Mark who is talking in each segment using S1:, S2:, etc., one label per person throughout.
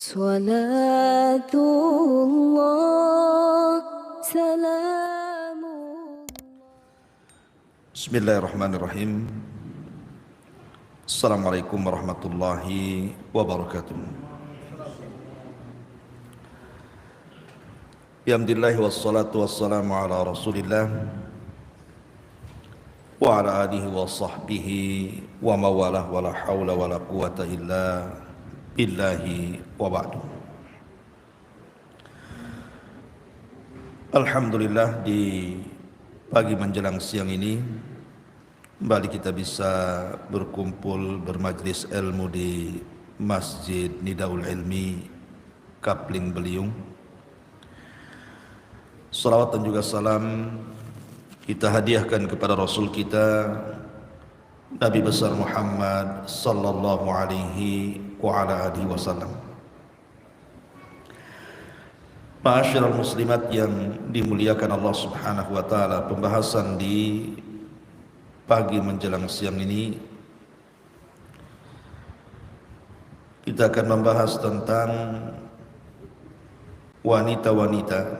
S1: Salatullah, salamullah.
S2: Bismillahirrahmanirrahim. Assalamualaikum warahmatullahi wabarakatuh. Bihamdillahi wassalatu wassalamu ala rasulillah wa ala alihi wa sahbihi wa mawalah wa la hawla wa la quwata illa billahi wa ba'du. Alhamdulillah, di pagi menjelang siang ini kembali kita bisa berkumpul bermajlis ilmu di Masjid Nidaul Ilmi Kapling Beliung. Salawat dan juga salam kita hadiahkan kepada Rasul kita Nabi besar Muhammad sallallahu alaihi wa ala alihi wasallam. Ma'asyiral muslimat yang dimuliakan Allah Subhanahu wa taala, pembahasan di pagi menjelang siang ini kita akan membahas tentang wanita-wanita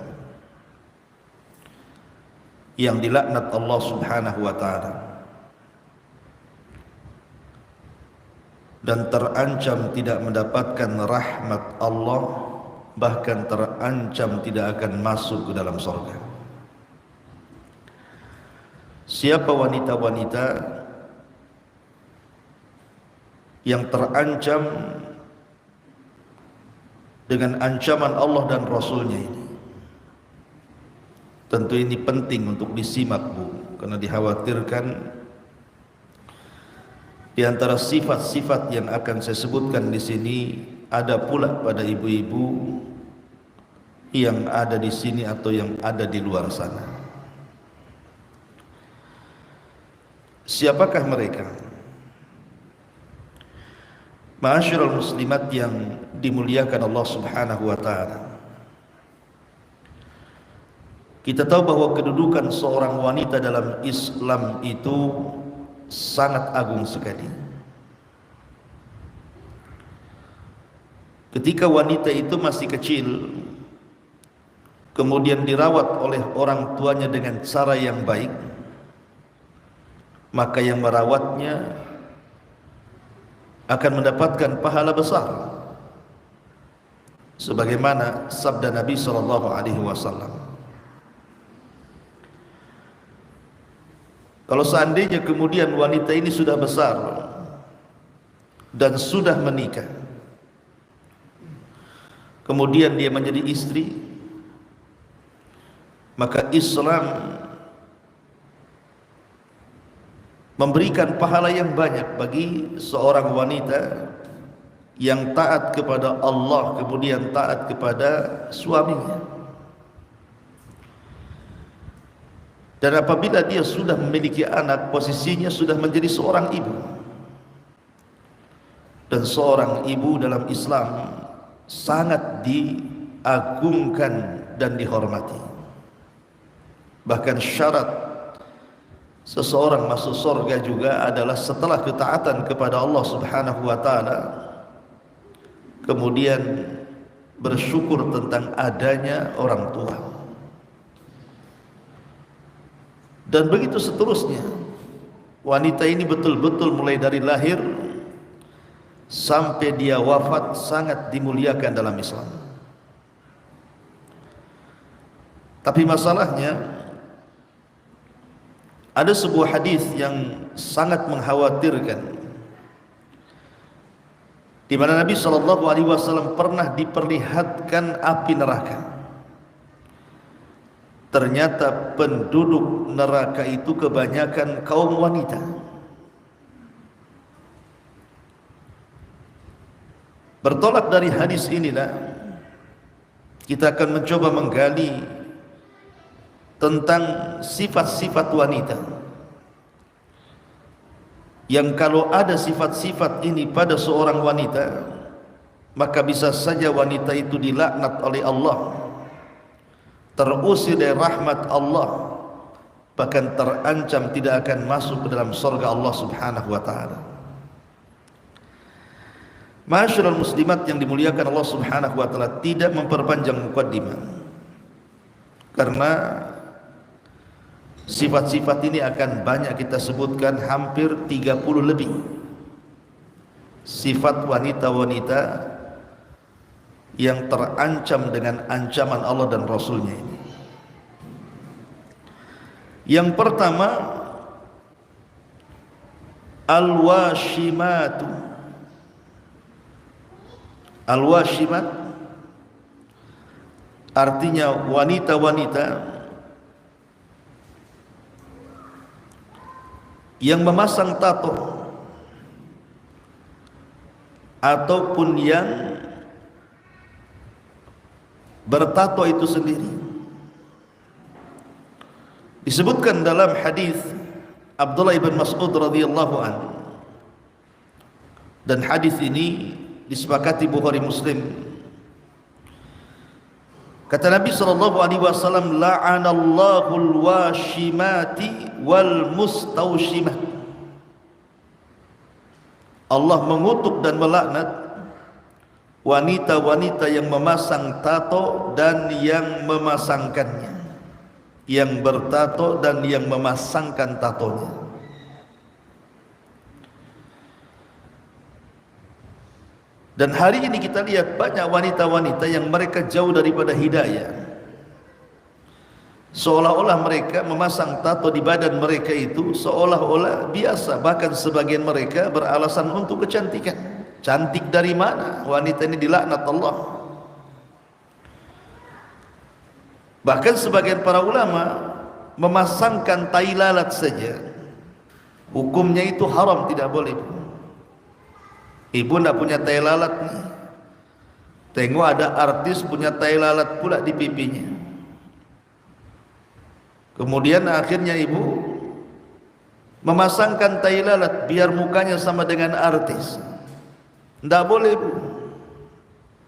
S2: yang dilaknat Allah Subhanahu wa taala dan terancam tidak mendapatkan rahmat Allah, bahkan terancam tidak akan masuk ke dalam surga. Siapa wanita-wanita yang terancam dengan ancaman Allah dan Rasulnya ini? Tentu ini penting untuk disimak, Bu, karena dikhawatirkan di antara sifat-sifat yang akan saya sebutkan di sini ada pula pada ibu-ibu yang ada di sini atau yang ada di luar sana. Siapakah mereka? Ma'asyiral muslimat yang dimuliakan Allah Subhanahu wa taala. Kita tahu bahwa kedudukan seorang wanita dalam Islam itu sangat agung sekali. Ketika wanita itu masih kecil, kemudian dirawat oleh orang tuanya dengan cara yang baik, maka yang merawatnya akan mendapatkan pahala besar, sebagaimana sabda Nabi sallallahu alaihi wasallam. Kalau seandainya kemudian wanita ini sudah besar dan sudah menikah, kemudian dia menjadi istri, maka Islam memberikan pahala yang banyak bagi seorang wanita yang taat kepada Allah kemudian taat kepada suaminya. Dan apabila dia sudah memiliki anak, posisinya sudah menjadi seorang ibu. Dan seorang ibu dalam Islam sangat diagungkan dan dihormati. Bahkan syarat seseorang masuk surga juga adalah setelah ketaatan kepada Allah Subhanahu wa taala, kemudian bersyukur tentang adanya orang tua. Dan begitu seterusnya. Wanita ini betul-betul mulai dari lahir sampai dia wafat sangat dimuliakan dalam Islam. Tapi masalahnya, ada sebuah hadis yang sangat mengkhawatirkan, di mana Nabi SAW pernah diperlihatkan api neraka. Ternyata penduduk neraka itu kebanyakan kaum wanita. Bertolak dari hadis inilah kita akan mencoba menggali tentang sifat-sifat wanita, yang kalau ada sifat-sifat ini pada seorang wanita, maka bisa saja wanita itu dilaknat oleh Allah, terusir dari rahmat Allah, bahkan terancam tidak akan masuk ke dalam surga Allah Subhanahu wa taala. Ma'asyiral muslimat yang dimuliakan Allah Subhanahu wa taala, tidak memperpanjang mukaddimah karena sifat-sifat ini akan banyak kita sebutkan, hampir 30 lebih sifat wanita-wanita yang terancam dengan ancaman Allah dan Rasulnya ini. Yang pertama, al-washimatu. Al-washimat artinya wanita-wanita yang memasang tato ataupun yang bertato itu sendiri. Disebutkan dalam hadis Abdullah ibn Mas'ud radhiyallahu anhu, dan hadis ini disepakati Bukhari Muslim. Kata Nabi sallallahu alaihi wasallam, la'anallahu al-washimati wal mustawshimah. Allah mengutuk dan melaknat wanita-wanita yang memasang tato dan yang memasangkannya, yang bertato dan yang memasangkan tatonya. Dan hari ini kita lihat banyak wanita-wanita yang mereka jauh daripada hidayah, seolah-olah mereka memasang tato di badan mereka itu seolah-olah biasa. Bahkan sebagian mereka beralasan untuk kecantikan. Cantik dari mana? Wanita ini dilaknat Allah. Bahkan sebagian para ulama memasangkan tai lalat saja, hukumnya itu haram, tidak boleh. Ibu tidak punya tai lalat nih, tengok ada artis punya tai lalat pula di pipinya, kemudian akhirnya ibu memasangkan tai lalat biar mukanya sama dengan artis. Tidak boleh, ibu.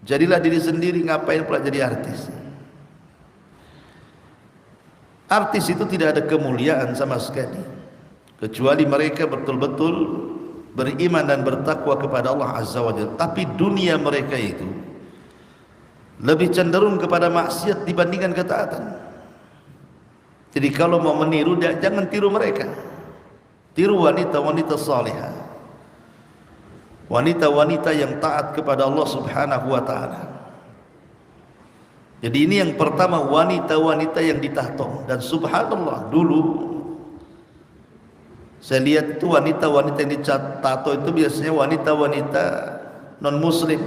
S2: Jadilah diri sendiri, ngapain pula jadi artis? Artis itu tidak ada kemuliaan sama sekali, kecuali mereka betul-betul beriman dan bertakwa kepada Allah Azza wa Jalla. Tapi dunia mereka itu lebih cenderung kepada maksiat dibandingkan ketaatan. Jadi kalau mau meniru, jangan tiru mereka. Tiru wanita-wanita salihah, wanita-wanita yang taat kepada Allah Subhanahu wa taala. Jadi ini yang pertama, wanita-wanita yang ditato. Dan subhanallah, dulu saya lihat itu wanita-wanita yang ditato itu biasanya wanita-wanita non muslim,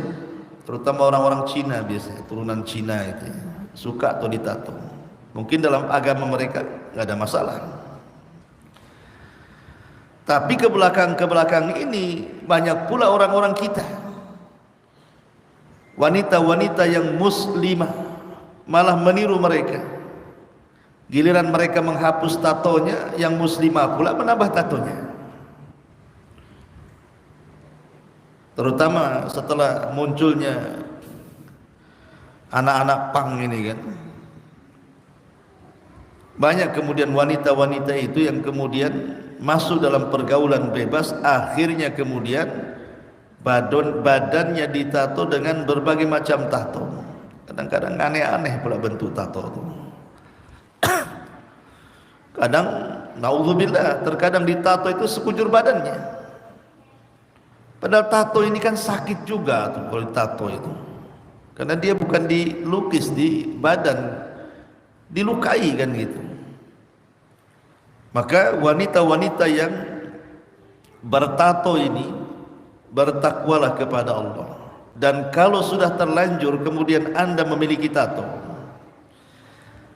S2: terutama orang-orang Cina, biasanya turunan Cina itu suka tuh ditato. Mungkin dalam agama mereka nggak ada masalah, tapi ke belakang ini banyak pula orang-orang kita, wanita-wanita yang muslimah malah meniru mereka. Giliran mereka menghapus tatonya, yang muslimah pula menambah tatonya. Terutama setelah munculnya anak-anak pang ini kan, banyak kemudian wanita-wanita itu yang kemudian masuk dalam pergaulan bebas, akhirnya kemudian badannya ditato dengan berbagai macam tato. Kadang-kadang aneh-aneh pula bentuk tato itu. Kadang naudzubillah, terkadang ditato itu sekujur badannya. Padahal tato ini kan sakit juga tuh kalau ditato itu, karena dia bukan dilukis di badan, dilukai kan gitu. Maka wanita-wanita yang bertato ini bertakwalah kepada Allah. Dan kalau sudah terlanjur kemudian Anda memiliki tato,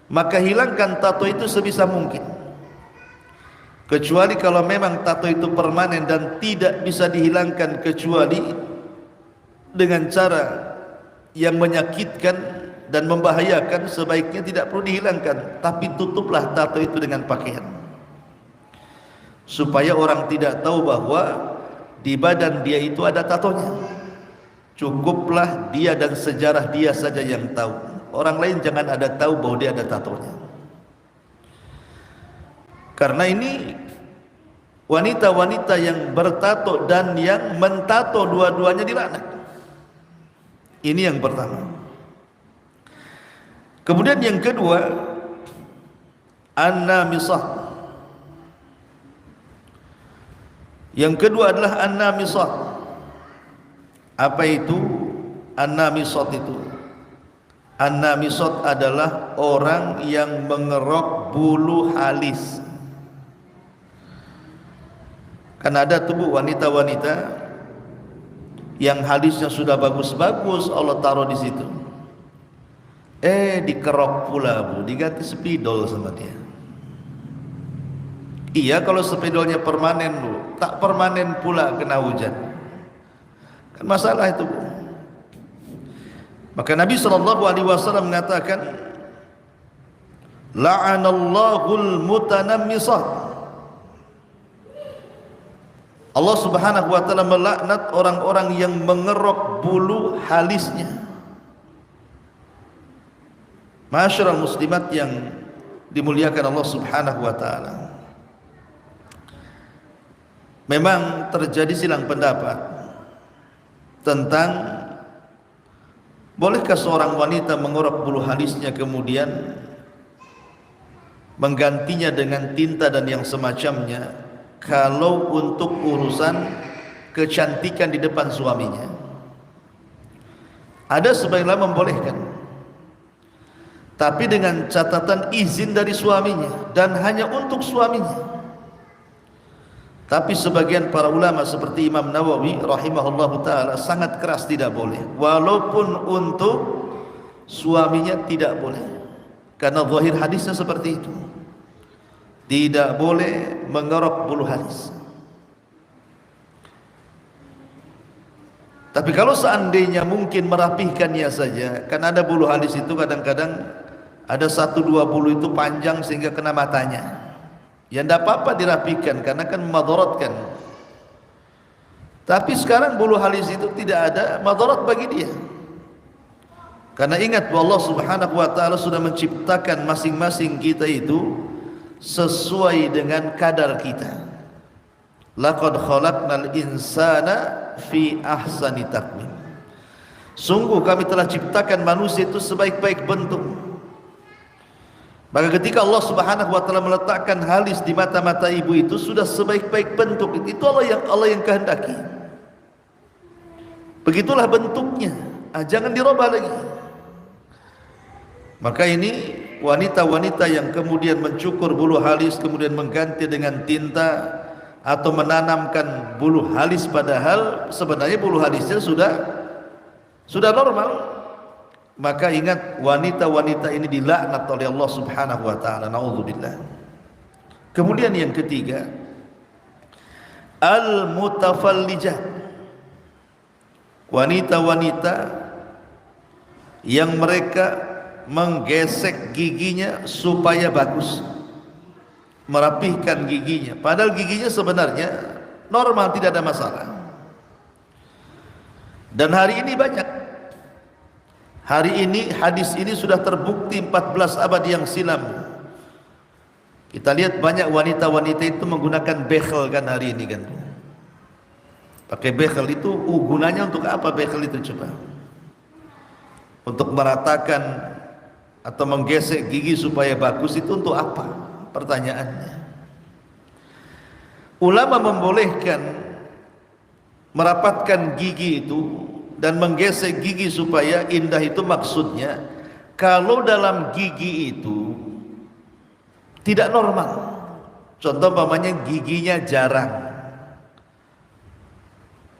S2: maka hilangkan tato itu sebisa mungkin. Kecuali kalau memang tato itu permanen dan tidak bisa dihilangkan kecuali dengan cara yang menyakitkan dan membahayakan, sebaiknya tidak perlu dihilangkan, tapi tutuplah tato itu dengan pakaian, supaya orang tidak tahu bahwa di badan dia itu ada tatonya. Cukuplah dia dan sejarah dia saja yang tahu. Orang lain jangan ada tahu bahwa dia ada tatonya. Karena ini wanita-wanita yang bertato dan yang mentato, dua-duanya dilaknat. Ini yang pertama. Kemudian yang kedua, an-namisah. Yang kedua adalah an-namisah. Apa itu an-namisah itu? An-namisah adalah orang yang mengerok bulu halis. Kan ada tubuh wanita-wanita yang halisnya sudah bagus-bagus, Allah taruh di situ. Dikerok pula, Bu, diganti spidol sama dia. Iya, kalau spidolnya permanen, Bu, tak permanen pula kena hujan. Kan masalah itu, Bu. Maka Nabi SAW mengatakan, la'anallahul mutanammisah. Allah Subhanahu wa taala melaknat orang-orang yang mengerok bulu halisnya. Masyarul muslimat yang dimuliakan Allah Subhanahu wa taala. Memang terjadi silang pendapat tentang bolehkah seorang wanita mengerok bulu halisnya kemudian menggantinya dengan tinta dan yang semacamnya kalau untuk urusan kecantikan di depan suaminya. Ada sebagian ulama membolehkan, tapi dengan catatan izin dari suaminya dan hanya untuk suaminya. Tapi sebagian para ulama seperti Imam Nawawi rahimahullahu taala sangat keras tidak boleh, walaupun untuk suaminya tidak boleh, karena zahir hadisnya seperti itu. Tidak boleh mengerok bulu halis. Tapi kalau seandainya mungkin merapihkannya saja, kan ada bulu halis itu kadang-kadang ada 1-2 bulu itu panjang sehingga kena matanya. Ya tidak apa-apa dirapihkan karena kan madaratkan. Tapi sekarang bulu halis itu tidak ada madarat bagi dia. Karena ingat bahwa Allah Subhanahu wa taala sudah menciptakan masing-masing kita itu sesuai dengan kadar kita. Laqad khalaqnal insana fi ahsani taqwim. Sungguh kami telah ciptakan manusia itu sebaik-baik bentuk. Maka ketika Allah Subhanahu wa taala meletakkan halis di mata-mata ibu itu sudah sebaik-baik bentuk, itu Allah yang kehendaki. Begitulah bentuknya. Jangan dirubah lagi. Maka ini wanita-wanita yang kemudian mencukur bulu halis kemudian mengganti dengan tinta atau menanamkan bulu halis, padahal sebenarnya bulu halisnya sudah normal, maka ingat wanita-wanita ini dilaknat oleh Allah Subhanahu wa taala. Nauzubillah. Kemudian yang ketiga, al-mutafallijah. Wanita-wanita yang mereka menggesek giginya supaya bagus, merapihkan giginya, padahal giginya sebenarnya normal, tidak ada masalah. Dan hari ini banyak. Hari ini hadis ini sudah terbukti 14 abad yang silam. Kita lihat banyak wanita-wanita itu menggunakan bekhel kan hari ini kan. Pakai bekhel itu gunanya untuk apa bekhel itu coba? Untuk meratakan atau menggesek gigi supaya bagus itu untuk apa? Pertanyaannya. Ulama membolehkan merapatkan gigi itu dan menggesek gigi supaya indah, itu maksudnya kalau dalam gigi itu tidak normal. Contoh umpamanya giginya jarang.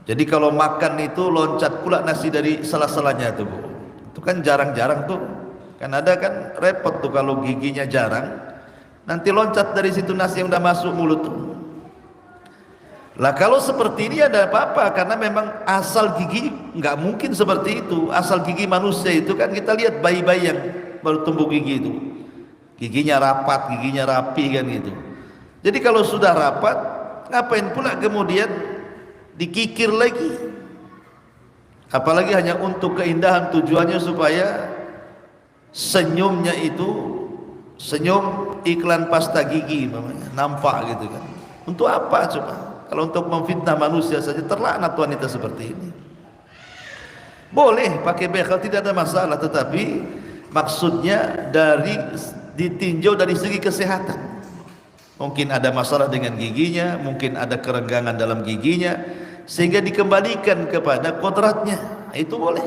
S2: Jadi kalau makan itu loncat pula nasi dari sela-selanya tuh, Bu. Itu kan jarang-jarang tuh. Kan ada kan repot tuh kalau giginya jarang, nanti loncat dari situ nasi yang udah masuk mulut tuh. Lah kalau seperti ini ada apa-apa, karena memang asal gigi nggak mungkin seperti itu. Asal gigi manusia itu kan kita lihat bayi-bayi yang baru tumbuh gigi itu, giginya rapat, giginya rapi kan gitu. Jadi kalau sudah rapat, ngapain pula kemudian dikikir lagi? Apalagi hanya untuk keindahan, tujuannya supaya senyumnya itu senyum iklan pasta gigi nampak gitu kan. Untuk apa coba? Kalau untuk memfitnah manusia saja, terlaknat wanita seperti ini. Boleh pakai bekhal, tidak ada masalah, tetapi maksudnya ditinjau dari segi kesehatan. Mungkin ada masalah dengan giginya, mungkin ada kerenggangan dalam giginya, sehingga dikembalikan kepada kodratnya, itu boleh.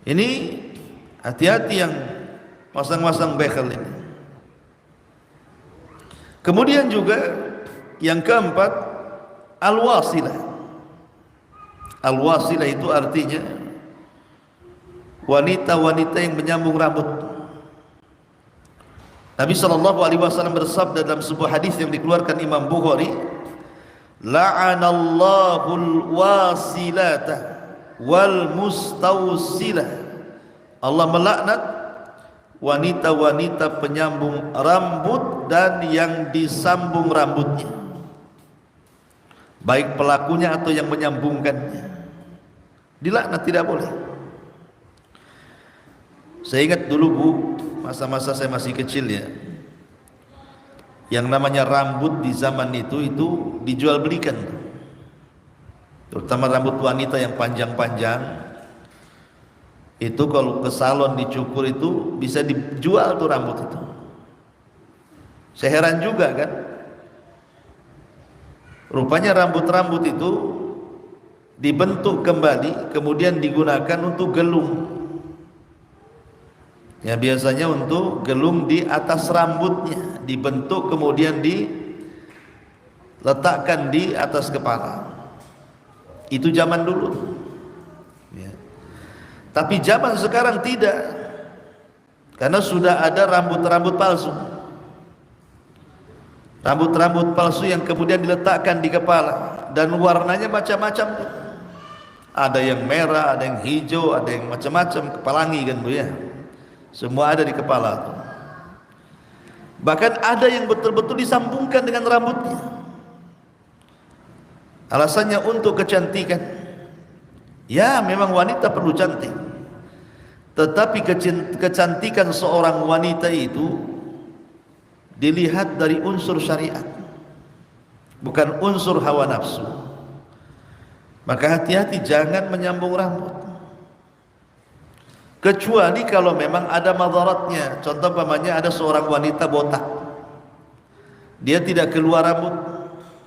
S2: Ini hati-hati yang masang-masang bekhal ini. Kemudian juga yang keempat, al-wasilah. Al-wasilah itu artinya wanita-wanita yang menyambung rambut. Nabi SAW bersabda dalam sebuah hadis yang dikeluarkan Imam Bukhari, la'anallahul wasilata wal mustawsilah. Allah melaknat wanita-wanita penyambung rambut dan yang disambung rambutnya, baik pelakunya atau yang menyambungkannya. Dilaknat, tidak boleh. Saya ingat dulu Bu, masa-masa saya masih kecil ya, yang namanya rambut di zaman itu dijual belikan, terutama rambut wanita yang panjang-panjang. Itu kalau ke salon dicukur itu bisa dijual tuh rambut itu. Saya heran juga kan, rupanya rambut-rambut itu dibentuk kembali, kemudian digunakan untuk gelung. Ya, biasanya untuk gelung di atas rambutnya, dibentuk kemudian diletakkan di atas kepala. Itu zaman dulu ya. Tapi zaman sekarang tidak, karena sudah ada rambut-rambut palsu. Rambut-rambut palsu yang kemudian diletakkan di kepala, dan warnanya macam-macam. Ada yang merah, ada yang hijau, ada yang macam-macam, kepalangi kan Bu ya. Semua ada di kepala. Bahkan ada yang betul-betul disambungkan dengan rambutnya. Alasannya untuk kecantikan. Ya, memang wanita perlu cantik, tetapi kecantikan seorang wanita itu dilihat dari unsur syariat, bukan unsur hawa nafsu. Maka hati-hati, jangan menyambung rambut, kecuali kalau memang ada madaratnya. Contoh umpamanya ada seorang wanita botak, dia tidak keluar rambut,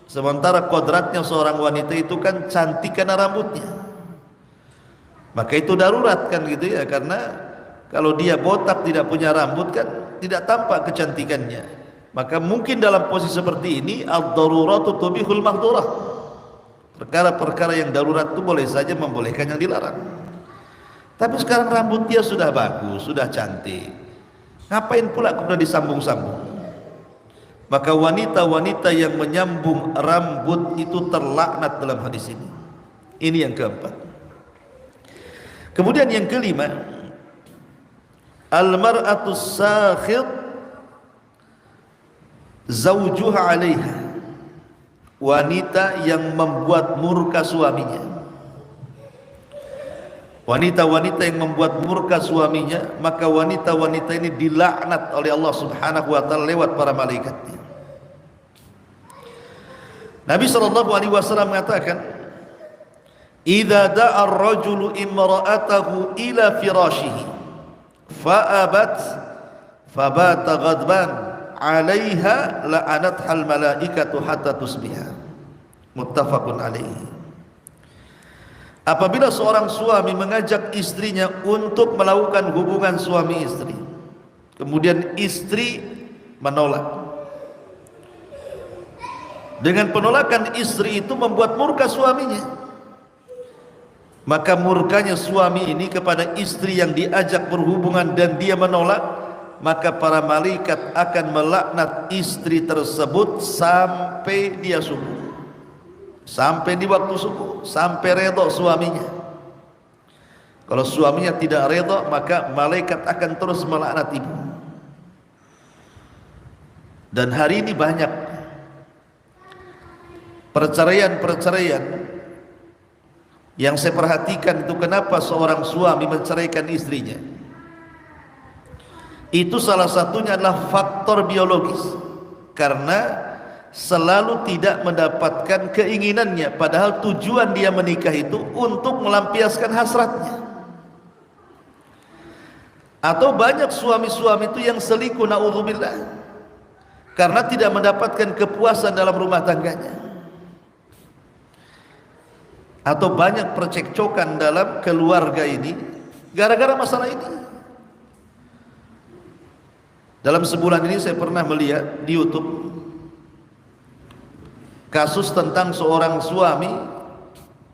S2: sementara kodratnya seorang wanita itu kan cantik karena rambutnya, maka itu darurat kan gitu ya. Karena kalau dia botak tidak punya rambut kan tidak tampak kecantikannya. Maka mungkin dalam posisi seperti ini, ad-daruratu tubihul mahdurah. Perkara-perkara yang darurat itu boleh saja membolehkan yang dilarang. Tapi sekarang rambut dia sudah bagus, sudah cantik, ngapain pula kemudian disambung-sambung? Maka wanita-wanita yang menyambung rambut itu terlaknat dalam hadis ini. Ini yang keempat. Kemudian yang kelima, al-mar'atus sakhit zawjuha 'alaiha. Wanita yang membuat murka suaminya. Wanita-wanita yang membuat murka suaminya, maka wanita-wanita ini dilaknat oleh Allah Subhanahu wa taala lewat para malaikatnya. Nabi SAW mengatakan, "Idza da'a ar-rajulu imra'atahu ila firashihi fa'abat fabata ghadban 'alaiha la'anatha al-malaikatu hatta tusbiha." Muttafaqun alaihi. Apabila seorang suami mengajak istrinya untuk melakukan hubungan suami istri, kemudian istri menolak, dengan penolakan istri itu membuat murka suaminya, maka murkanya suami ini kepada istri yang diajak berhubungan dan dia menolak, maka para malaikat akan melaknat istri tersebut sampai dia subuh, sampai di waktu subuh, sampai redha suaminya. Kalau suaminya tidak redha, maka malaikat akan terus melaknat ibu. Dan hari ini banyak perceraian-perceraian yang saya perhatikan itu. Kenapa seorang suami menceraikan istrinya? Itu salah satunya adalah faktor biologis, karena selalu tidak mendapatkan keinginannya, padahal tujuan dia menikah itu untuk melampiaskan hasratnya. Atau banyak suami-suami itu yang selingkuh, naudzubillah, karena tidak mendapatkan kepuasan dalam rumah tangganya. Atau banyak percekcokan dalam keluarga ini gara-gara masalah ini. Dalam sebulan ini saya pernah melihat di YouTube kasus tentang seorang suami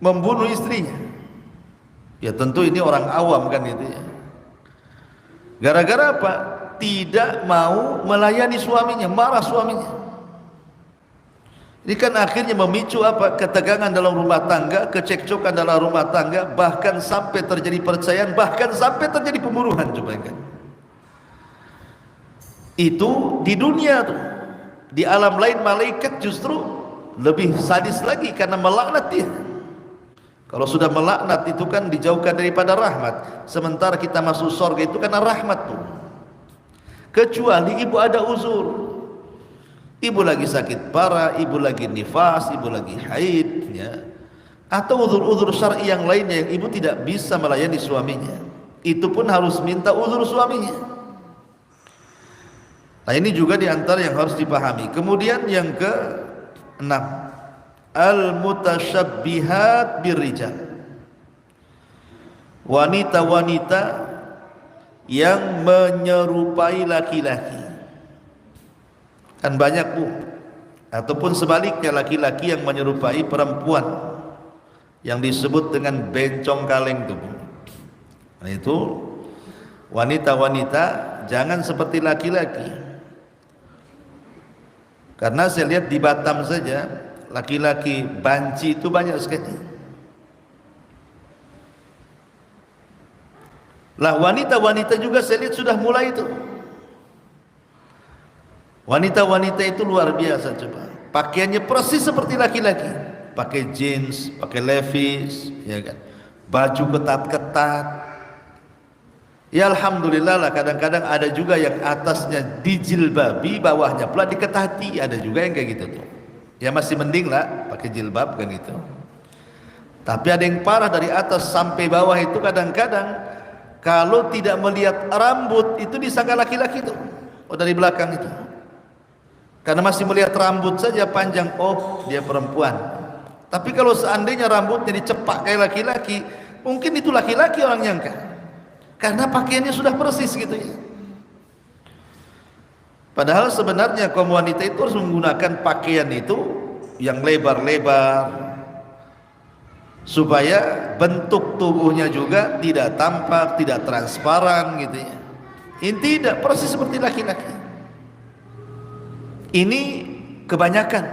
S2: membunuh istrinya. Ya tentu ini orang awam kan itu ya. Gara-gara apa? Tidak mau melayani suaminya, marah suaminya. Ini kan akhirnya memicu apa? Ketegangan dalam rumah tangga, kecekcokan dalam rumah tangga, bahkan sampai terjadi perceraian, bahkan sampai terjadi pembunuhan. Coba kan. Itu di dunia tuh. Di alam lain malaikat justru lebih sadis lagi karena melaknat dia. Kalau sudah melaknat itu kan dijauhkan daripada rahmat. Sementara kita masuk surga itu karena rahmat tuh. Kecuali ibu ada uzur. Ibu lagi sakit parah, ibu lagi nifas, ibu lagi haid, ya. Atau uzur-uzur syar'i yang lainnya yang ibu tidak bisa melayani suaminya. Itu pun harus minta uzur suaminya. Nah ini juga diantara yang harus dipahami. Kemudian yang ke-6, al-mutasyabbihat birrijal, wanita-wanita yang menyerupai laki-laki. Kan banyak bu, ataupun sebaliknya laki-laki yang menyerupai perempuan, yang disebut dengan bencong kaleng itu. Nah itu wanita-wanita jangan seperti laki-laki. Karena saya lihat di Batam saja laki-laki banci itu banyak sekali. Lah wanita-wanita juga saya lihat sudah mulai itu. Wanita-wanita itu luar biasa coba. Pakaiannya persis seperti laki-laki. Pakai jeans, pakai levi's, ya kan. Baju ketat-ketat. Ya alhamdulillah lah, kadang-kadang ada juga yang atasnya dijilbabi, bawahnya pula diketati, ada juga yang kayak gitu tuh. Ya masih mending lah pakai jilbab kan gitu. Tapi ada yang parah dari atas sampai bawah itu kadang-kadang kalau tidak melihat rambut itu disangka laki-laki tuh. Oh dari belakang itu. Karena masih melihat rambut saja panjang, oh dia perempuan. Tapi kalau seandainya rambutnya dicepak kayak laki-laki, mungkin itu laki-laki orang nyangka. Karena pakaiannya sudah persis gitu ya. Padahal sebenarnya kaum wanita itu harus menggunakan pakaian itu yang lebar-lebar supaya bentuk tubuhnya juga tidak tampak, tidak transparan gitu ya. Ini tidak persis seperti laki-laki. Ini kebanyakan.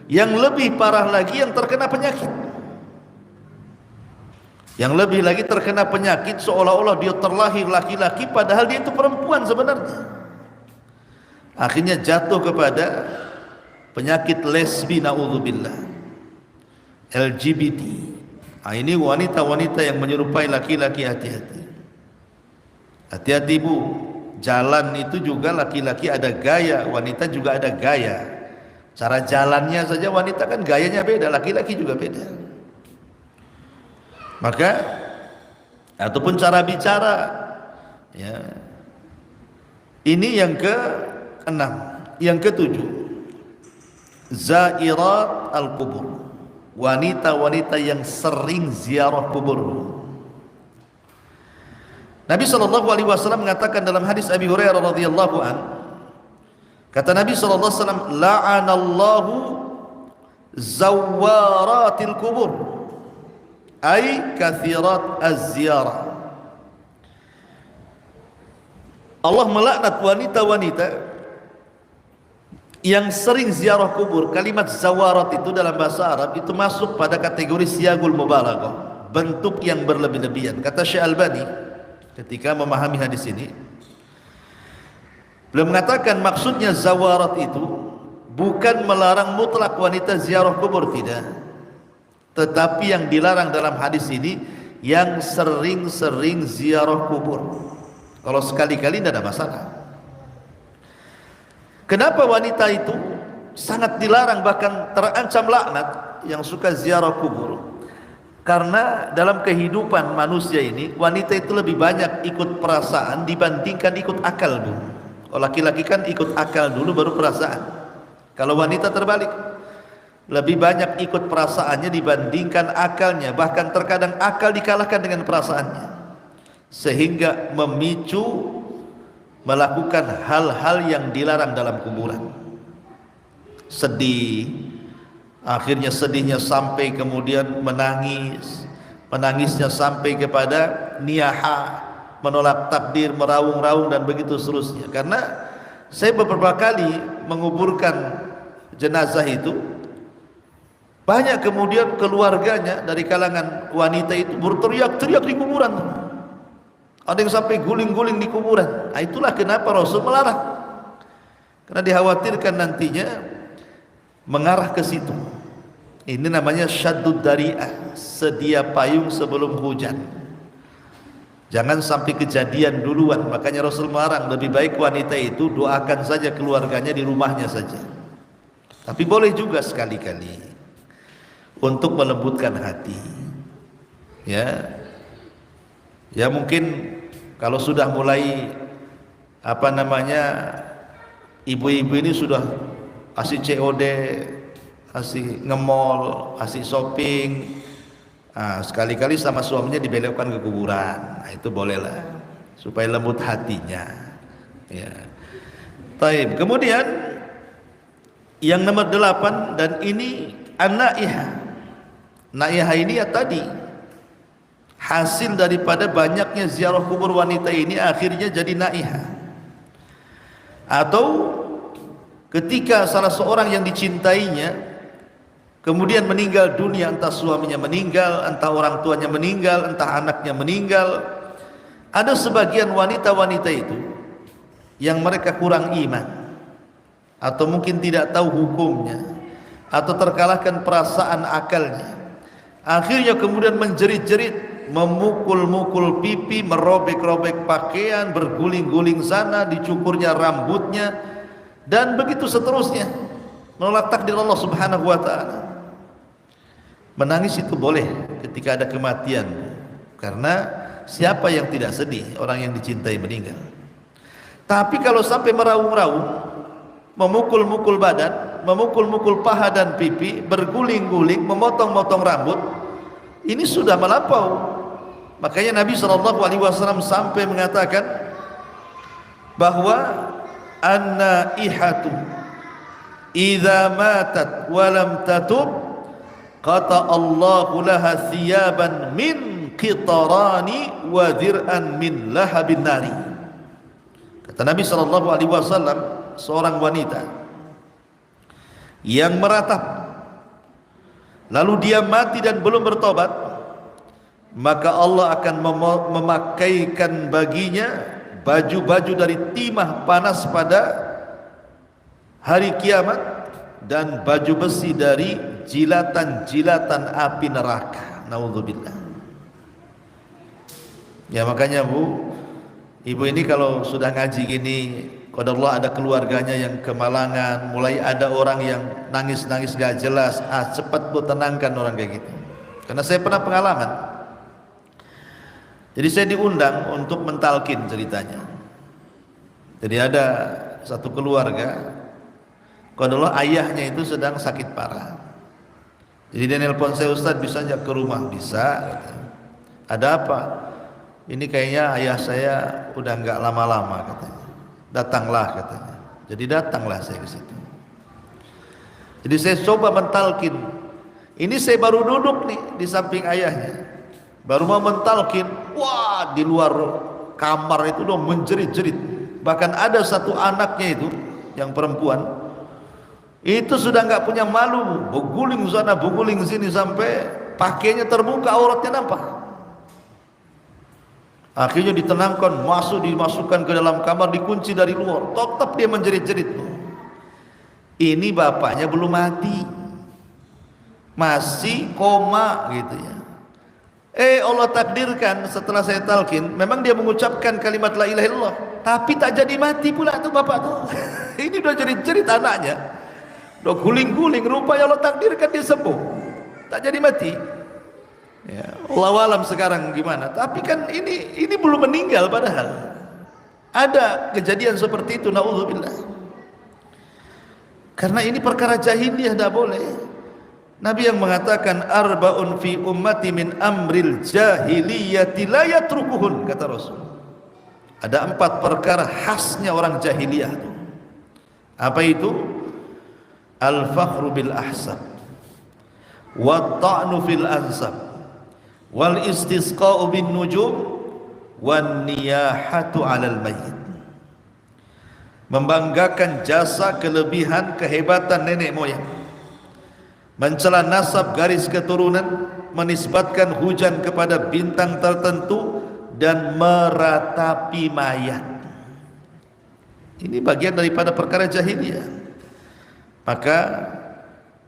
S2: Yang lebih parah lagi yang terkena penyakit. Yang lebih lagi terkena penyakit seolah-olah dia terlahir laki-laki padahal dia itu perempuan sebenarnya. Akhirnya jatuh kepada penyakit lesbi, naudzubillah, LGBT. Nah, ini wanita-wanita yang menyerupai laki-laki, hati-hati. Hati-hati bu, jalan itu juga laki-laki ada gaya, wanita juga ada gaya. Cara jalannya saja wanita kan gayanya beda, laki-laki juga beda. Maka ataupun cara bicara ya. Ini yang ke-6. Yang ke-7, zairat al-kubur, wanita-wanita yang sering ziarah kubur. Nabi SAW mengatakan dalam hadis Abi Hurairah radhiyallahu an, kata Nabi SAW, la'anallahu zawaratil kubur, ay kathirat az-ziyarah. Allah melaknat wanita-wanita yang sering ziarah kubur. Kalimat zawarat itu dalam bahasa Arab itu masuk pada kategori siyagul mubalaghah, bentuk yang berlebih-lebihan. Kata Syekh Albani ketika memahami hadis ini, beliau mengatakan maksudnya zawarat itu bukan melarang mutlak wanita ziarah kubur, tidak. Tetapi yang dilarang dalam hadis ini yang sering-sering ziarah kubur. Kalau sekali-kali tidak ada masalah. Kenapa wanita itu sangat dilarang, bahkan terancam laknat yang suka ziarah kubur. Karena dalam kehidupan manusia ini, wanita itu lebih banyak ikut perasaan dibandingkan ikut akal, Bu. Kalau laki-laki kan ikut akal dulu baru perasaan. Kalau wanita terbalik, lebih banyak ikut perasaannya dibandingkan akalnya. Bahkan terkadang akal dikalahkan dengan perasaannya, sehingga memicu melakukan hal-hal yang dilarang dalam kuburan. Sedih, akhirnya sedihnya sampai kemudian menangis, menangisnya sampai kepada niyaha, menolak takdir, meraung-raung dan begitu seterusnya. Karena saya beberapa kali menguburkan jenazah itu, banyak kemudian keluarganya dari kalangan wanita itu berteriak-teriak di kuburan. Ada yang sampai guling-guling di kuburan. Nah, itulah kenapa Rasul melarang, karena dikhawatirkan nantinya mengarah ke situ. Ini namanya syaddud dari'ah, sedia payung sebelum hujan. Jangan sampai kejadian duluan. Makanya Rasul melarang, lebih baik wanita itu doakan saja keluarganya di rumahnya saja. Tapi boleh juga sekali-kali untuk melembutkan hati. Ya mungkin kalau sudah mulai ibu-ibu ini sudah asik COD, asik nge-mall, asik shopping, sekali-kali sama suaminya dibelokkan ke kuburan. Nah, itu bolehlah supaya lembut hatinya. Ya. Taib. Kemudian yang nomor 8, dan ini an-naihah. Naihah ini ya tadi hasil daripada banyaknya ziarah kubur wanita ini, akhirnya jadi naihah. Atau ketika salah seorang yang dicintainya kemudian meninggal dunia, entah suaminya meninggal, entah orang tuanya meninggal, entah anaknya meninggal. Ada sebagian wanita-wanita itu yang mereka kurang iman, atau mungkin tidak tahu hukumnya, atau terkalahkan perasaan akalnya. Akhirnya kemudian menjerit-jerit, memukul-mukul pipi, merobek-robek pakaian, berguling-guling sana, dicukurnya rambutnya, dan begitu seterusnya, menolak takdir Allah Subhanahu wa ta'ala. Menangis itu boleh ketika ada kematian, karena siapa yang tidak sedih orang yang dicintai meninggal. Tapi kalau sampai meraung-raung, memukul-mukul badan, memukul-mukul paha dan pipi, berguling-guling, memotong-motong rambut, ini sudah melampau. Makanya Nabi SAW sampai mengatakan bahwa an-naihatu idza matat wa lam tatub qata Allahu laha thiyaban min qitarani wa dir'an min lahabin nari. Kata Nabi SAW, seorang wanita yang meratap lalu dia mati dan belum bertobat, maka Allah akan memakaikan baginya baju-baju dari timah panas pada hari kiamat, dan baju besi dari jilatan-jilatan api neraka. Naudzubillah. Ya makanya Bu, ibu ini kalau sudah ngaji gini, qadarullah ada keluarganya yang kemalangan, mulai ada orang yang nangis-nangis gak jelas, cepat Bu tenangkan orang kayak gitu. Karena saya pernah pengalaman. Jadi saya diundang untuk mentalkin ceritanya. Jadi ada satu keluarga, qadarullah ayahnya itu sedang sakit parah. Jadi dia nelpon saya, Ustaz bisa aja ke rumah? Bisa gitu. Ada apa? Ini kayaknya ayah saya udah nggak lama-lama katanya. Datanglah katanya. Jadi datanglah saya ke situ. Jadi saya coba mentalkin. Ini saya baru duduk nih di samping ayahnya, baru mau mentalkin. Wah, di luar kamar itu udah menjerit-jerit. Bahkan ada satu anaknya itu yang perempuan itu sudah nggak punya malu, beguling sana, beguling sini, sampai pakainya terbuka, auratnya nampak. Akhirnya ditenangkan, dimasukkan ke dalam kamar, dikunci dari luar. Tetap dia menjerit-jerit. Ini bapaknya belum mati, masih koma gitu ya. Allah takdirkan setelah saya talkin, memang dia mengucapkan kalimat la ilaha illallah, tapi tak jadi mati pula tuh bapak tuh. Ini udah jerit-jerit anaknya. Udah guling-guling, rupanya Allah takdirkan dia sembuh, tak jadi mati. Ya, Allahu alam sekarang gimana? Tapi kan ini belum meninggal padahal. Ada kejadian seperti itu, naudzubillah. Karena ini perkara jahiliyah, tidak boleh. Nabi yang mengatakan arba'un fi ummati min amril jahiliyati la yatrukuhun, kata Rasul. Ada 4 perkara khasnya orang jahiliyah. Apa itu? Al-fakhru bil ahsab, wa ta'nu fil ansab, wal istisqa'u bin nujum, wan niyahatu 'alal mayyit. Membanggakan jasa, kelebihan, kehebatan nenek moyang, mencela nasab garis keturunan, menisbatkan hujan kepada bintang tertentu, dan meratapi mayat. Ini bagian daripada perkara jahiliyah. Maka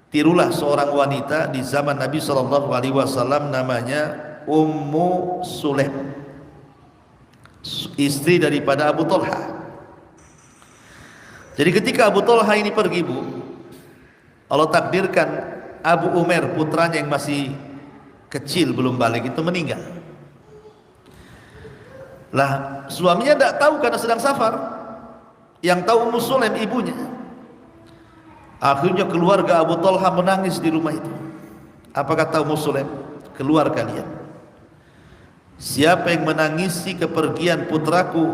S2: tirulah seorang wanita di zaman Nabi SAW, namanya Ummu Sulaim, istri daripada Abu Talha. Jadi ketika Abu Talha ini pergi, Bu, Allah takdirkan Abu Umair, putranya yang masih kecil belum balik, itu meninggal. Lah suaminya tidak tahu karena sedang safar. Yang tahu Ummu Sulaim, ibunya. Akhirnya keluarga Abu Talha menangis di rumah itu. Apa kata Ummu Sulaim? Keluar kalian. Siapa yang menangisi kepergian putraku,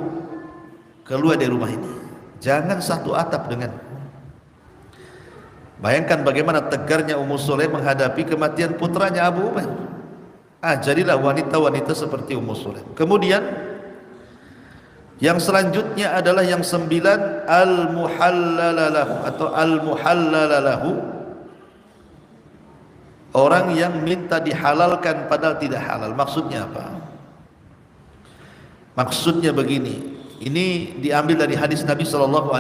S2: keluar dari rumah ini. Jangan satu atap dengan. Bayangkan bagaimana tegarnya Ummu Sulaim menghadapi kematian putranya Abu Umair. Jadilah wanita-wanita seperti Ummu Sulaim. Kemudian yang selanjutnya adalah yang 9, al-muhallalalahu atau al-muhallalalahu, orang yang minta dihalalkan padahal tidak halal. Maksudnya apa? Maksudnya begini. Ini diambil dari hadis Nabi SAW.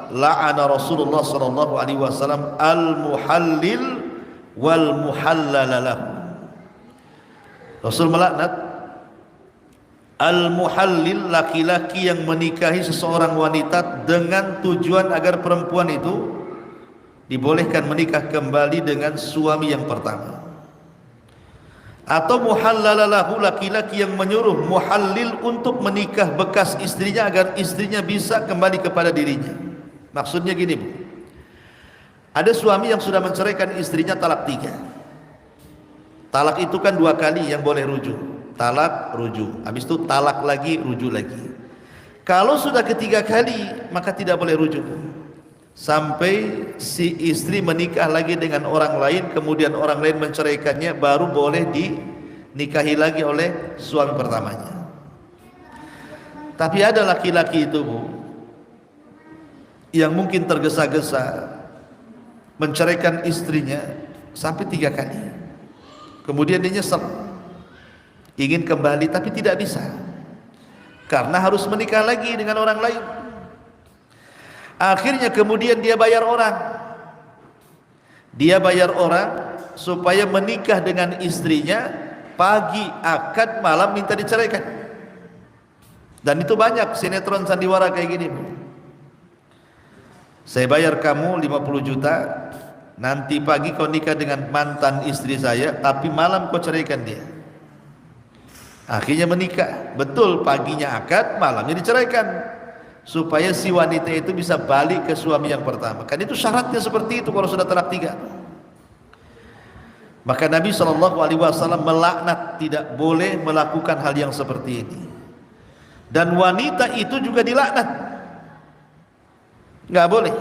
S2: La'ana Rasulullah SAW al-muhallil wal muhallalalahu. Rasul melaknat al-muhallil, laki-laki yang menikahi seseorang wanita dengan tujuan agar perempuan itu dibolehkan menikah kembali dengan suami yang pertama. Atau muhallalalahu, laki-laki yang menyuruh muhallil untuk menikah bekas istrinya agar istrinya bisa kembali kepada dirinya. Maksudnya gini, Bu. Ada suami yang sudah menceraikan istrinya talak 3. Talak itu kan 2 kali yang boleh rujuk. Talak, rujuk. Habis itu talak lagi, rujuk lagi. Kalau sudah ketiga kali, maka tidak boleh rujuk. Sampai si istri menikah lagi dengan orang lain, kemudian orang lain menceraikannya, baru boleh dinikahi lagi oleh suami pertamanya. Tapi ada laki-laki itu, Bu, yang mungkin tergesa-gesa menceraikan istrinya sampai 3 kali. Kemudian dia nyesel, ingin kembali tapi tidak bisa, karena harus menikah lagi dengan orang lain. Akhirnya kemudian dia bayar orang supaya menikah dengan istrinya, pagi akad, malam minta diceraikan. Dan itu banyak sinetron sandiwara kayak gini, Bu. Saya bayar kamu 50 juta, nanti pagi kau nikah dengan mantan istri saya, tapi malam kau ceraikan dia. Akhirnya menikah, betul, paginya akad, malamnya diceraikan, supaya si wanita itu bisa balik ke suami yang pertama. Kan itu syaratnya seperti itu kalau sudah talak 3. Maka Nabi SAW melaknat, tidak boleh melakukan hal yang seperti ini. Dan wanita itu juga dilaknat, nggak boleh.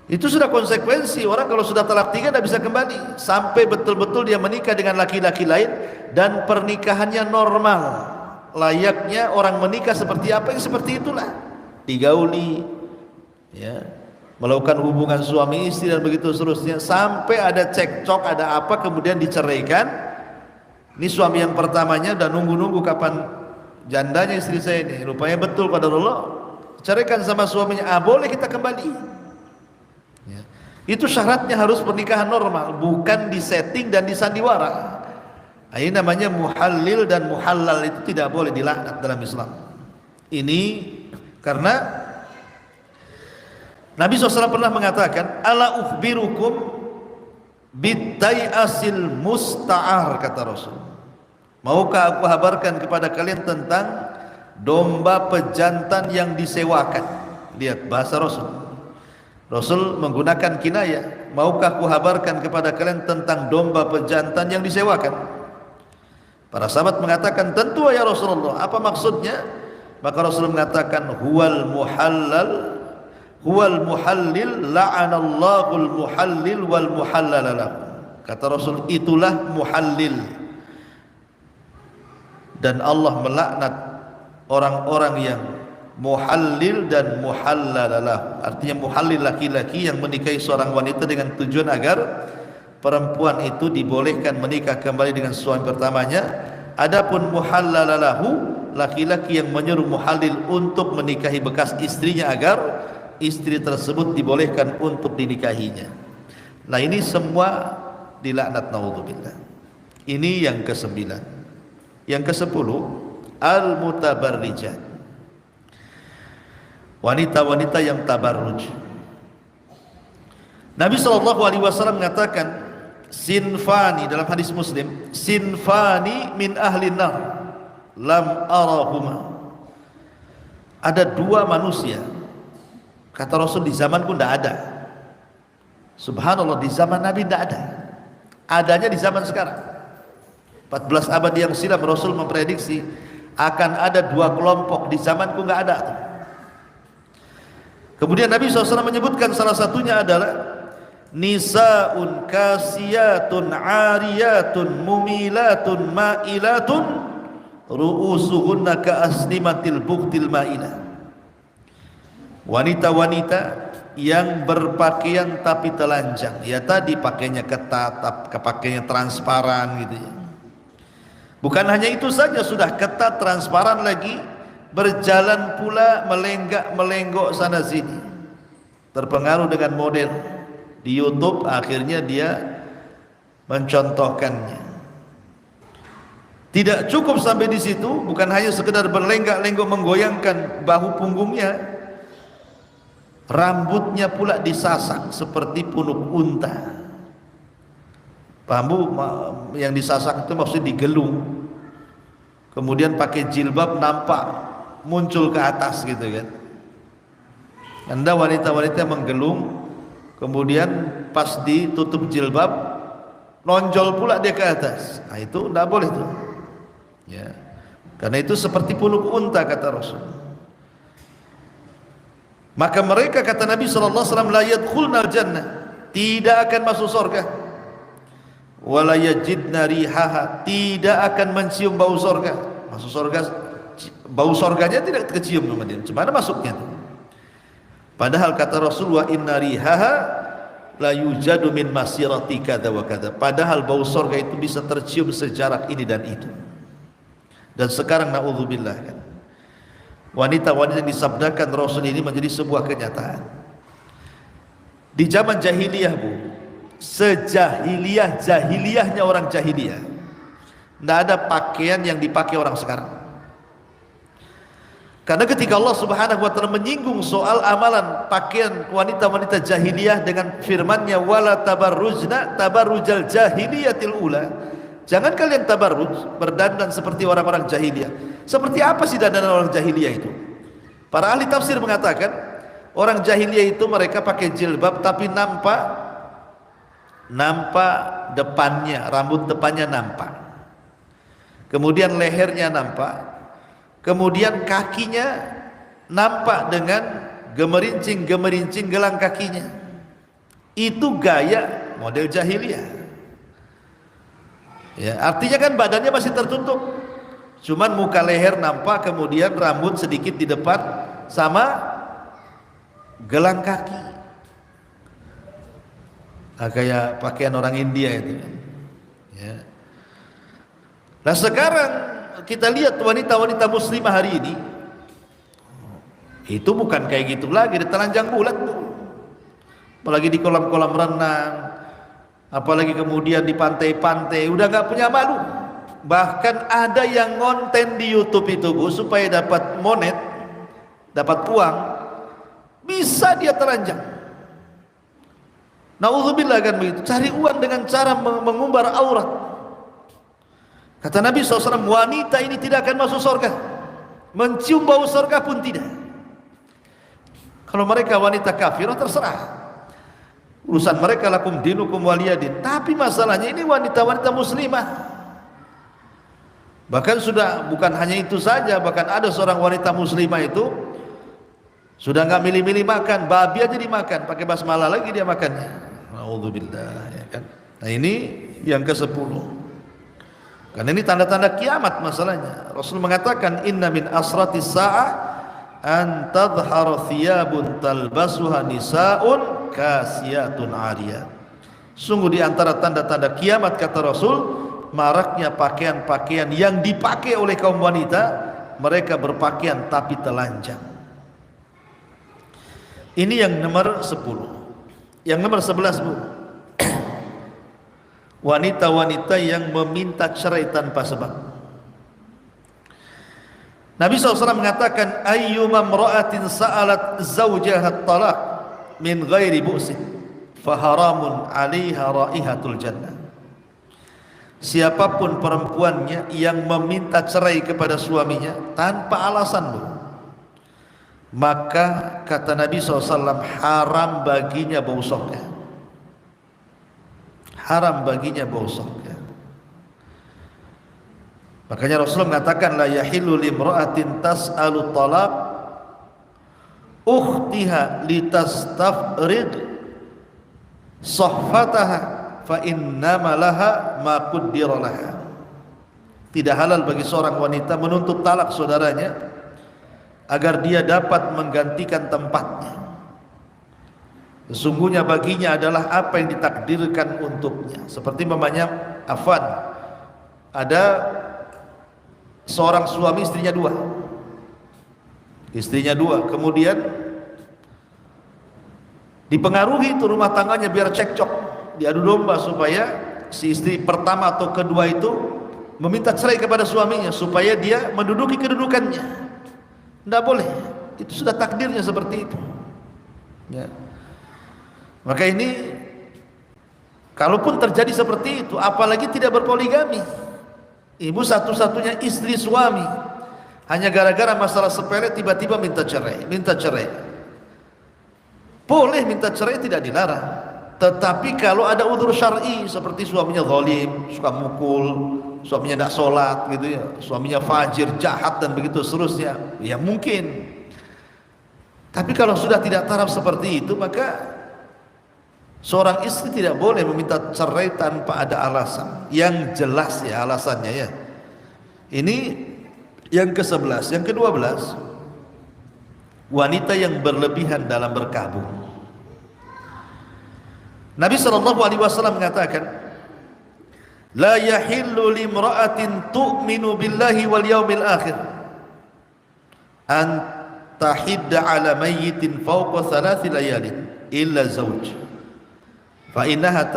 S2: Itu sudah konsekuensi. Orang kalau sudah talak 3 tidak bisa kembali sampai betul-betul dia menikah dengan laki-laki lain dan pernikahannya normal, layaknya orang menikah seperti apa, yang seperti itulah, digauli, ya, melakukan hubungan suami istri dan begitu seterusnya, sampai ada cekcok, ada apa, kemudian diceraikan. Ini suami yang pertamanya udah nunggu-nunggu kapan jandanya istri saya ini, rupanya betul qadarullah, ceraikan sama suaminya, boleh kita kembali. Ya. Itu syaratnya harus pernikahan normal, bukan disetting dan disandiwara. Ini namanya muhallil dan muhallal, itu tidak boleh, dilaknat dalam Islam. Ini karena Nabi SAW pernah mengatakan, ala ukhbirukum bitai'asil musta'ar, kata Rasul. Maukah aku kabarkan kepada kalian tentang domba pejantan yang disewakan? Lihat bahasa Rasul. Rasul menggunakan kinayah. Maukah aku kabarkan kepada kalian tentang domba pejantan yang disewakan? Para sahabat mengatakan, tentu ya Rasulullah. Apa maksudnya? Maka Rasul mengatakan, huwal muhallil la'anallahul muhallil wal muhallalalah. Kata Rasul, itulah muhallil, dan Allah melaknat orang-orang yang muhallil dan muhallalalah. Artinya muhallil laki-laki yang menikahi seorang wanita dengan tujuan agar perempuan itu dibolehkan menikah kembali dengan suami pertamanya. Adapun muhallalalahu, laki-laki yang menyuruh muhallil untuk menikahi bekas istrinya agar istri tersebut dibolehkan untuk dinikahinya. Nah, ini semua dilaknat, naudzubillah. Ini yang ke-9. Yang ke-10, al-mutabarrijat, wanita-wanita yang tabarruj. Nabi SAW mengatakan, sinfani, dalam hadis Muslim, sinfani min ahli nar lam arahuma. Ada dua manusia, kata Rasul, di zamanku tidak ada. Subhanallah, di zaman Nabi tidak ada. Adanya di zaman sekarang. 14 abad yang silam Rasul memprediksi akan ada dua kelompok, di zamanku nggak ada. Kemudian Nabi SAW menyebutkan salah satunya adalah nisaun kasiyatun ariyatun mumilatun ma'ilatun ru'usuhunna ka'asnimatil buktil ma'ilah. Wanita-wanita yang berpakaian tapi telanjang. Ya tadi pakainya ketat, pakainya transparan gitu ya. Bukan hanya itu saja, sudah ketat, transparan lagi, berjalan pula melenggak-melenggok sana sini. Terpengaruh dengan model di YouTube, akhirnya dia mencontohkannya. Tidak cukup sampai di situ, bukan hanya sekedar berlenggak-lenggok menggoyangkan bahu punggungnya, rambutnya pula disasak seperti punuk unta. Paham, yang disasak itu maksudnya digelung, kemudian pakai jilbab nampak muncul ke atas gitu kan. Anda wanita-wanita menggelung, kemudian pas ditutup jilbab nonjol pula dia ke atas. Nah, itu tidak boleh tuh ya, karena itu seperti punuk unta, kata Rasul. Maka mereka, kata Nabi SAW, la yadkhulnal jannah, tidak akan masuk surga. Wala yajidna rihaha, tidak akan mencium bau surga. Masuk surga, bau surganya tidak kecium sama dia. Gimana masuknya itu? Padahal kata Rasulullah, inna rihaha la yujadu min masirati kada wa kada. Padahal bau surga itu bisa tercium sejarak ini dan itu. Dan sekarang naudzubillah kan, wanita-wanita yang disabdakan Rasul ini menjadi sebuah kenyataan. Di zaman jahiliyah, Bu, sejahiliyah-jahiliyahnya orang jahiliyah, tidak ada pakaian yang dipakai orang sekarang. Karena ketika Allah Subhanahu wa ta'ala menyinggung soal amalan pakaian wanita-wanita jahiliyah dengan firman-Nya, wala tabarrujna tabarrujal jahiliyatil ula, jangan kalian tabarruj, berdandan seperti orang-orang jahiliyah. Seperti apa sih dandanan orang jahiliyah itu? Para ahli tafsir mengatakan, orang jahiliyah itu mereka pakai jilbab tapi nampak depannya, rambut depannya nampak, kemudian lehernya nampak, kemudian kakinya nampak dengan gemerincing-gemerincing gelang kakinya. Itu gaya model jahiliyah ya, artinya kan badannya masih tertutup, cuman muka leher nampak, kemudian rambut sedikit di depan sama gelang kaki. Nah, kayak pakaian orang India itu ya. Nah, sekarang kita lihat wanita-wanita muslimah hari ini, itu bukan kayak gitu lagi, di telanjang bulat, apalagi di kolam-kolam renang, apalagi kemudian di pantai-pantai, udah gak punya malu. Bahkan ada yang ngonten di YouTube itu, Bu, supaya dapat monet, dapat uang, bisa dia telanjang. Naudzubillah kan begitu, cari uang dengan cara mengumbar aurat. Kata Nabi SAW, wanita ini tidak akan masuk surga, mencium bau surga pun tidak. Kalau mereka wanita kafirah terserah, urusan mereka, lakum dinukum waliyadin. Tapi masalahnya ini wanita-wanita muslimah. Bahkan sudah bukan hanya itu saja, bahkan ada seorang wanita muslimah itu sudah nggak milih-milih makan, babi aja dimakan, pakai basmalah lagi dia makannya. Naudzubillah, ya kan. Nah ini yang ke-10. Karena ini tanda-tanda kiamat masalahnya. Rasul mengatakan, inna min asratis sa'ah an tadhhara thiyabun talbasuha nisaun kasiyatun 'ariyat. Sungguh di antara tanda-tanda kiamat, kata Rasul, maraknya pakaian-pakaian yang dipakai oleh kaum wanita. Mereka berpakaian tapi telanjang. Ini yang nomor 10. Yang nomor 11, Bu, wanita-wanita yang meminta cerai tanpa sebab. Nabi SAW mengatakan, ayyuma imra'atin sa'alat zawjaha talaq min ghairi bu'sin faharamun 'alaiha raihatul jannah. Siapapun perempuannya yang meminta cerai kepada suaminya tanpa alasan, Bu, maka kata Nabi SAW, haram baginya bau surga. Haram baginya bau surga. Makanya Rasulullah mengatakan, la yahillu limra'atin tas'alu talaq ukhtiha litastafrid sahfataha fa innama laha ma qaddara laha. Tidak halal bagi seorang wanita menuntut talak saudaranya agar dia dapat menggantikan tempatnya. Sesungguhnya baginya adalah apa yang ditakdirkan untuknya. Seperti mamanya Affan, ada seorang suami, istrinya dua, kemudian dipengaruhi itu rumah tangganya biar cekcok, diadu domba supaya si istri pertama atau kedua itu meminta cerai kepada suaminya supaya dia menduduki kedudukannya. Tidak boleh, itu sudah takdirnya seperti itu, ya. Maka ini, kalaupun terjadi seperti itu, apalagi tidak berpoligami, ibu satu-satunya istri suami, hanya gara-gara masalah sepele tiba-tiba minta cerai. Boleh minta cerai, tidak dilarang. Tetapi kalau ada udzur syar'i, seperti suaminya zalim, suka mukul, suaminya tidak sholat gitu ya, suaminya fajir, jahat dan begitu seterusnya, ya mungkin. Tapi kalau sudah tidak taraf seperti itu, maka seorang istri tidak boleh meminta cerai tanpa ada alasan yang jelas, ya alasannya, ya. Ini yang ke-11. Yang ke-12, wanita yang berlebihan dalam berkabung. Nabi SAW mengatakan, la yahillu limra'atin tu'minu billahi wal yawmil akhir an tahidda ala mayyitin fawqa 3 layalin illa zawj fa innaha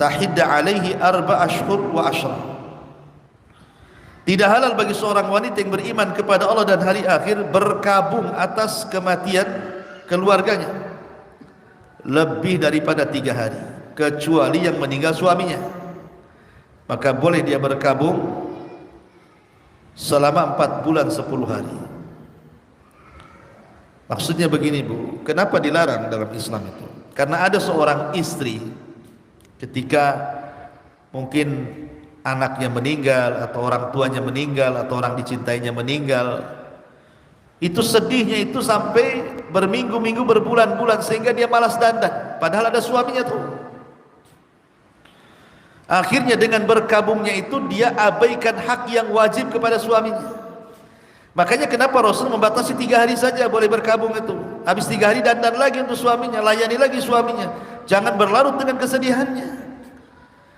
S2: tahidda alaihi 4 ashhur wa 10. Tidak halal bagi seorang wanita yang beriman kepada Allah dan hari akhir berkabung atas kematian keluarganya lebih daripada 3 hari, kecuali yang meninggal suaminya. Maka boleh dia berkabung selama 4 bulan 10 hari. Maksudnya begini, Bu, kenapa dilarang dalam Islam itu? Karena ada seorang istri ketika mungkin anaknya meninggal atau orang tuanya meninggal atau orang dicintainya meninggal, itu sedihnya itu sampai berminggu-minggu, berbulan-bulan, sehingga dia malas dandan padahal ada suaminya tuh. Akhirnya dengan berkabungnya itu dia abaikan hak yang wajib kepada suaminya. Makanya kenapa Rasul membatasi 3 hari saja boleh berkabung itu. Habis 3 hari dandan lagi untuk suaminya, layani lagi suaminya. Jangan berlarut dengan kesedihannya.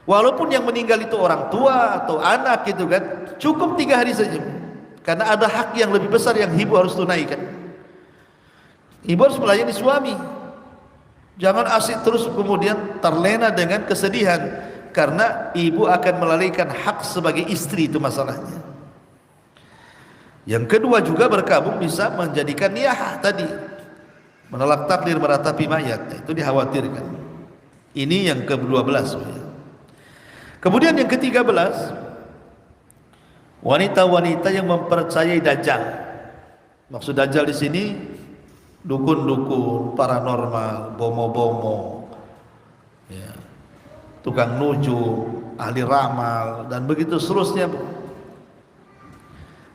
S2: Walaupun yang meninggal itu orang tua atau anak gitu kan, cukup 3 hari saja. Karena ada hak yang lebih besar yang ibu harus tunaikan. Ibu harus melayani suami. Jangan asik terus kemudian terlena dengan kesedihan, karena ibu akan melalaikan hak sebagai istri, itu masalahnya. Yang kedua juga berkabung bisa menjadikan niyah tadi, menolak takdir meratapi mayat, itu dikhawatirkan. Ini yang ke-12. Kemudian yang ke-13, wanita-wanita yang mempercayai Dajjal. Maksud Dajjal di sini dukun-dukun, paranormal, bomo-bomo, ya, tukang nujum, ahli ramal, dan begitu seterusnya.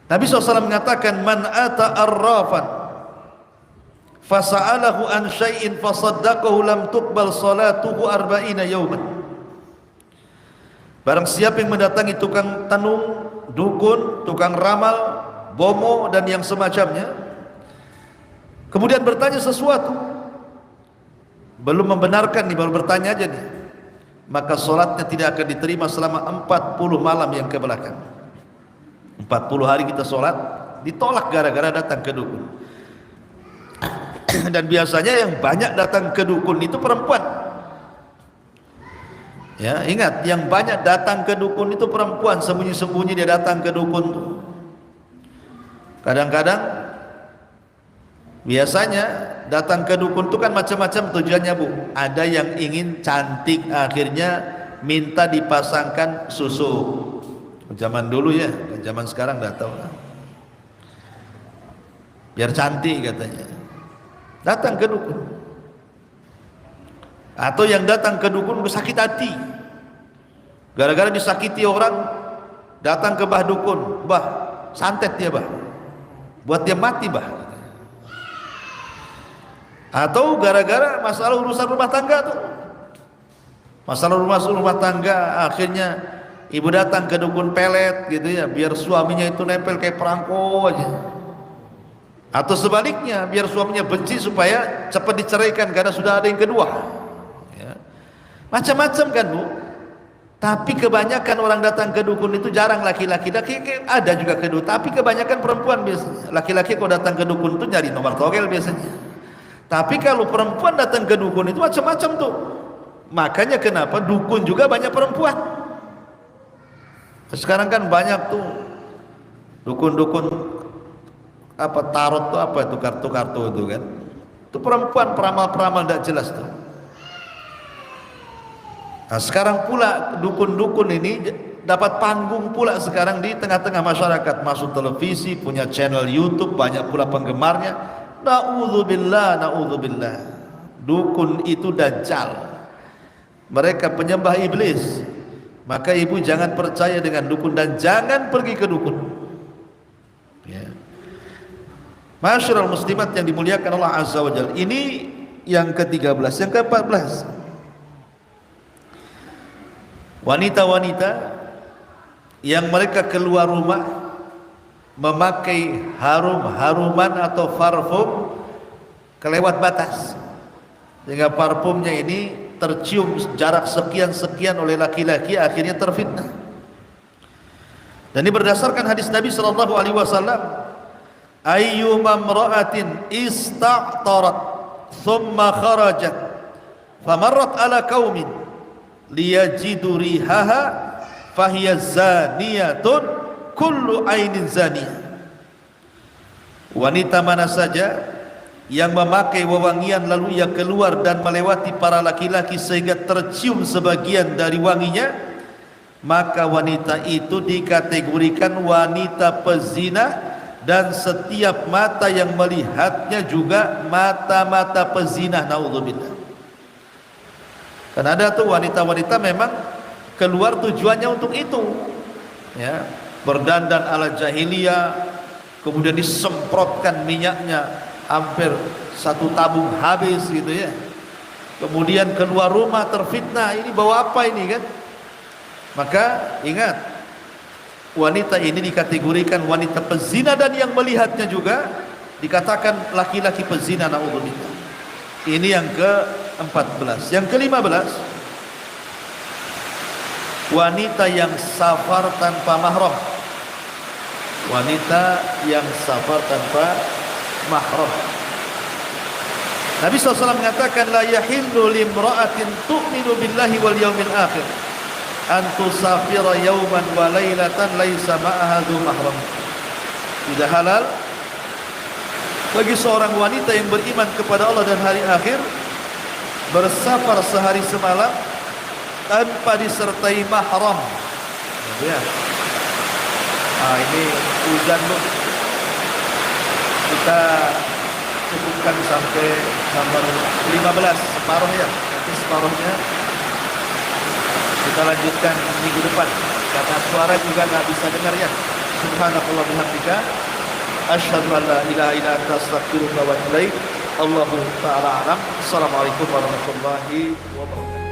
S2: Nabi SAW mengatakan, man ata arrafan fasa'alahu an syai'in fasaddaqahu lam tuqbal salatuhu arba'ina yawman. Barang siapa yang mendatangi tukang tanung, dukun, tukang ramal, bomo, dan yang semacamnya, kemudian bertanya sesuatu, belum membenarkan nih, baru bertanya aja nih, maka solatnya tidak akan diterima selama 40 malam yang ke belakang. 40 hari kita solat, ditolak gara-gara datang ke dukun. Dan biasanya yang banyak datang ke dukun itu perempuan. Ya, ingat, yang banyak datang ke dukun itu perempuan, sembunyi-sembunyi dia datang ke dukun. Kadang-kadang, biasanya datang ke dukun itu kan macam-macam tujuannya, Bu. Ada yang ingin cantik, akhirnya minta dipasangkan susu. Zaman dulu ya, zaman sekarang nggak tahu. Biar cantik katanya. Datang ke dukun. Atau yang datang ke dukun sakit hati, gara-gara disakiti orang, datang ke bah dukun, bah santet dia bah, buat dia mati bah. Atau gara-gara masalah urusan rumah tangga tuh, masalah rumah tangga, akhirnya ibu datang ke dukun pelet gitu ya, biar suaminya itu nempel kayak perangko aja. Atau sebaliknya, biar suaminya benci supaya cepat diceraikan karena sudah ada yang kedua. Macam-macam kan, Bu. Tapi kebanyakan orang datang ke dukun itu jarang laki-laki. Laki-laki ada juga ke dukun, tapi kebanyakan perempuan biasanya. Laki-laki kalau datang ke dukun itu nyari nomor togel biasanya. Tapi kalau perempuan datang ke dukun itu macam-macam tuh. Makanya kenapa dukun juga banyak perempuan. Sekarang kan banyak tuh dukun-dukun apa tarot tuh, apa itu kartu-kartu itu kan. Itu perempuan, peramal-peramal tidak jelas tuh. Nah, sekarang pula dukun-dukun ini dapat panggung pula sekarang di tengah-tengah masyarakat, masuk televisi, punya channel YouTube, banyak pula penggemarnya. Na'udzubillah, na'udzubillah. Dukun itu dajjal. Mereka penyembah iblis. Maka ibu jangan percaya dengan dukun dan jangan pergi ke dukun. Ya. Masyarul muslimat yang dimuliakan Allah Azza wa Jalla. Ini yang ke-13, yang ke-14. Wanita-wanita yang mereka keluar rumah memakai harum-haruman atau parfum kelewat batas, sehingga parfumnya ini tercium jarak sekian-sekian oleh laki-laki, akhirnya terfitnah. Dan ini berdasarkan hadis Nabi sallallahu alaihi wasallam, ayyuma imra'atin ista'tarat thumma kharajat famarrat ala qaumin liyajidu rihaha fahiya zaniyatun kullu ainin zaniyah. Wanita mana saja yang memakai wewangian lalu ia keluar dan melewati para laki-laki sehingga tercium sebagian dari wanginya, maka wanita itu dikategorikan wanita pezina, dan setiap mata yang melihatnya juga mata-mata pezina. Naudzubillah. Karena ada tuh wanita-wanita memang keluar tujuannya untuk itu, ya, berdandan ala jahiliyah, kemudian disemprotkan minyaknya hampir 1 tabung habis gitu ya. Kemudian keluar rumah terfitnah, ini bawa apa ini kan? Maka ingat, wanita ini dikategorikan wanita pezina, dan yang melihatnya juga dikatakan laki-laki pezina. Naudzubillah. Ini yang ke-14. Yang ke-15, wanita yang safar tanpa mahram. Wanita yang safar tanpa mahram. Nabi SAW mengatakan, la yahillu limra'atin tu'minu billahi wal yawmil akhir an tusafira yawman wa laylatan laisa ma'aha dhu mahram. Tidak halal bagi seorang wanita yang beriman kepada Allah dan hari akhir bersafar sehari semalam tanpa disertai mahram. Ya. Nah, ini uzan lu. Kita cukupkan sampai nomor 15 separuhnya. Nanti separuhnya kita lanjutkan minggu depan. Karena suara juga nggak bisa dengar ya. Subhanakallah bihamdika asyhadu an la ilaha illa anta astaghfiruka wa atubu ilaik. Allahu ta'ala alam. Assalamualaikum warahmatullahi wabarakatuh.